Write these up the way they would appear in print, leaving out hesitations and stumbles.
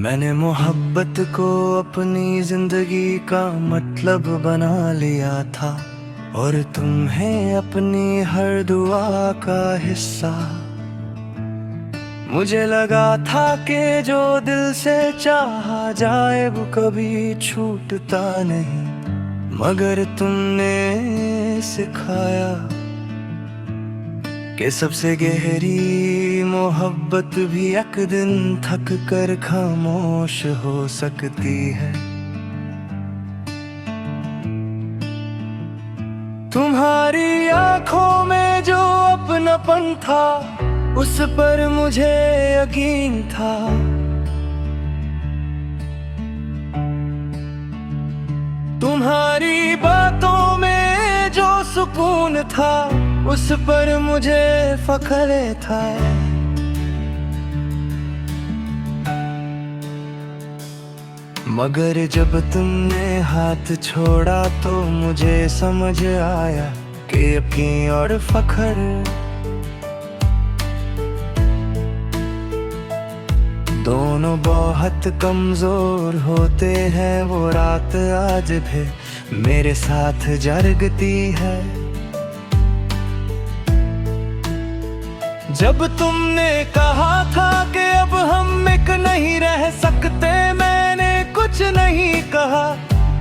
मैंने मोहब्बत को अपनी जिंदगी का मतलब बना लिया था और तुम्हें अपनी हर दुआ का हिस्सा। मुझे लगा था कि जो दिल से चाहा जाए वो कभी छूटता नहीं, मगर तुमने सिखाया कि सबसे गहरी मोहब्बत भी एक दिन थक कर खामोश हो सकती है। तुम्हारी आंखों में जो अपनापन था उस पर मुझे यकीन था। तुम्हारी बातों में जो सुकून था उस पर मुझे फख्र था। मगर जब तुमने हाथ छोड़ा तो मुझे समझ आया कि यकीन और फख्र दोनों बहुत कमजोर होते हैं। वो रात आज भी मेरे साथ जगती है। जब तुमने कहा था कि अब हम एक नहीं रह सकते, मैंने कुछ नहीं कहा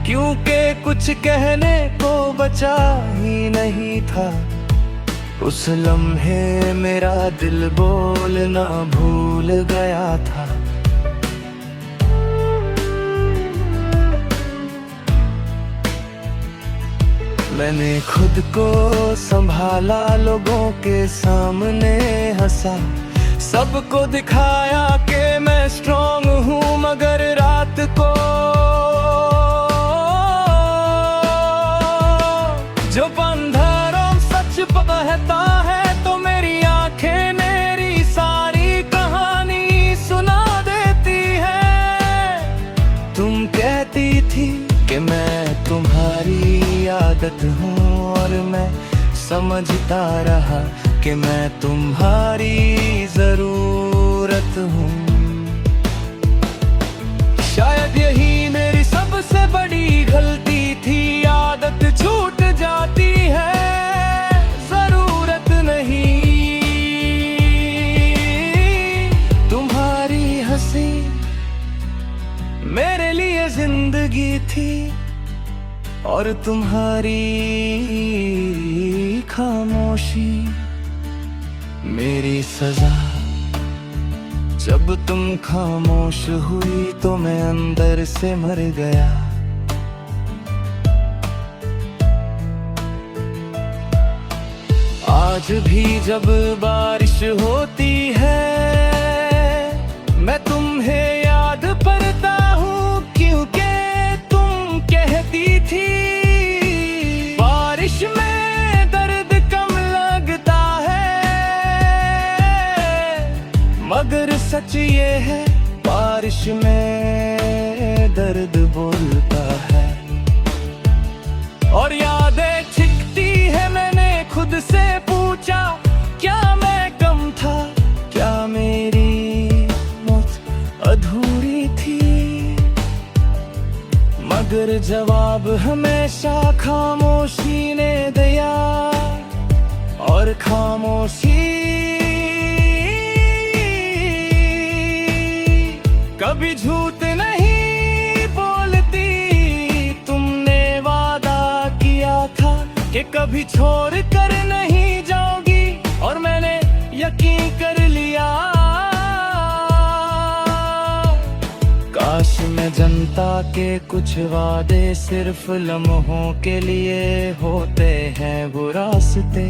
क्योंकि कुछ कहने को बचा ही नहीं था। उस लम्हे मेरा दिल बोलना भूल गया था। मैंने खुद को संभाला, लोगों के सामने हंसा, सबको दिखाया कि मैं स्ट्रॉन्ग हूँ। मगर रात को जो अंधारों सच बहता है तो मेरी आंखें मेरी सारी कहानी सुना देती है। तुम कहती थी कि मैं तुम्हारी आदत हूँ और मैं समझता रहा कि मैं तुम्हारी जरूरत हूँ। शायद यही मेरी सबसे बड़ी गलती थी। आदत छूट जाती है, जरूरत नहीं। तुम्हारी हंसी मेरे लिए जिंदगी थी और तुम्हारी खामोशी मेरी सजा। जब तुम खामोश हुई तो मैं अंदर से मर गया। आज भी जब बारिश होती है मैं तुम्हें याद करता हूँ, क्योंकि तुम कहती थी बारिश में दर्द कम लगता है। मगर सच ये है बारिश में दर्द बोलता है। और यादें छिकती है, मैंने खुद से पूछा क्या मैं कम था, क्या मेरी मौत अधूरी थी। मगर जवाब हमेशा खामोशी ने दिया और खामोशी कभी झूठ नहीं बोलती। तुमने वादा किया था कि कभी छोड़ कर नहीं जाओगी और मैंने यकीन कर लिया। काश मैं जनता के कुछ वादे सिर्फ लम्हों के लिए होते हैं वो रास्ते,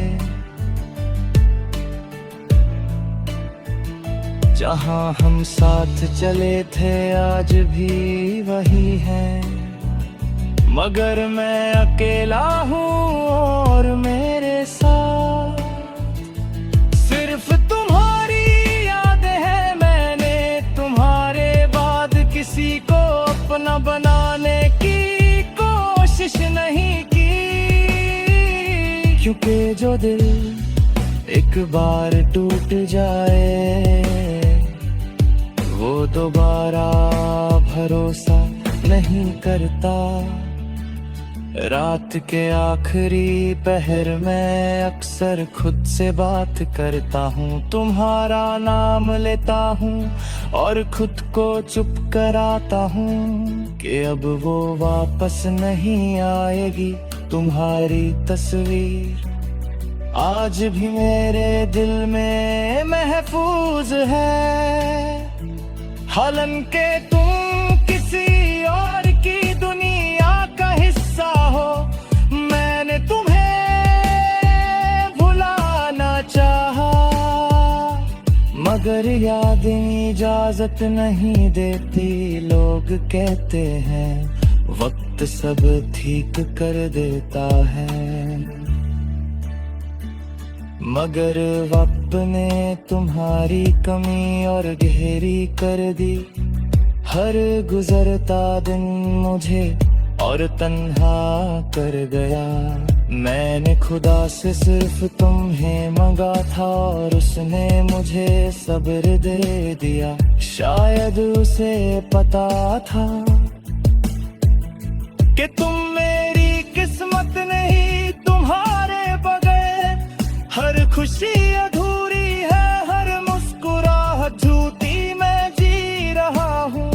जहाँ हम साथ चले थे आज भी वही है। मगर मैं अकेला हूँ और मेरे साथ सिर्फ तुम्हारी याद है। मैंने तुम्हारे बाद किसी को अपना बनाने की कोशिश नहीं की, क्योंकि जो दिल एक बार टूट जाए वो दोबारा भरोसा नहीं करता। रात के आखिरी पहर में अक्सर खुद से बात करता हूँ, तुम्हारा नाम लेता हूँ और खुद को चुप कराता हूँ कि अब वो वापस नहीं आएगी तुम्हारी तस्वीर। आज भी मेरे दिल में महफूज है, हालांकि तुम किसी और की दुनिया का हिस्सा हो। मैंने तुम्हें भुलाना चाहा, मगर यादें इजाजत नहीं देती। लोग कहते हैं वक्त सब ठीक कर देता है, मगर वक्त ने तुम्हारी कमी और गहरी कर दी। हर गुजरता दिन मुझे और तन्हा कर गया। मैंने खुदा से सिर्फ तुम्हें मांगा था और उसने मुझे सब्र दे दिया। शायद उसे पता था कि तुम मेरी किस्मत नहीं, तुम्हारे बगैर हर खुशी अधूरी है, हर मुस्कुराहट झूठी मैं जी रहा हूँ।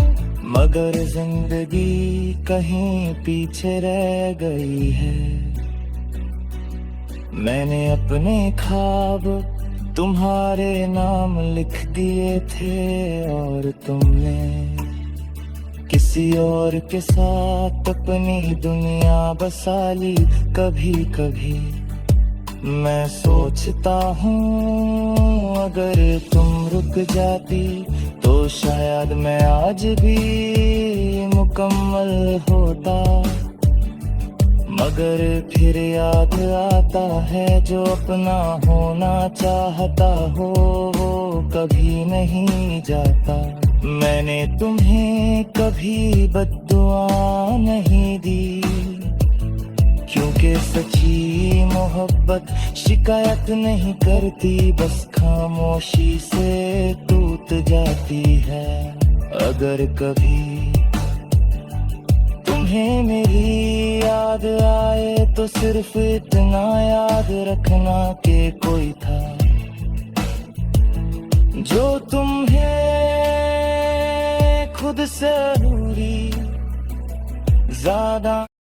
मगर जिंदगी कहीं पीछे रह गई है। मैंने अपने ख्वाब तुम्हारे नाम लिख दिए थे और तुमने किसी और के साथ अपनी दुनिया बसा ली। कभी कभी मैं सोचता हूँ अगर तुम रुक जाती तो शायद मैं आज भी मुकम्मल होता। मगर फिर याद आता है जो अपना होना चाहता हो वो कभी नहीं जाता। मैंने तुम्हें कभी बद्दुआ नहीं दी, क्योंकि सच्ची मोहब्बत शिकायत नहीं करती, बस खामोशी से टूट जाती है। अगर कभी तुम्हें मेरी याद आए तो सिर्फ इतना याद रखना कि कोई था जो तुम्हें खुद से दूरी ज्यादा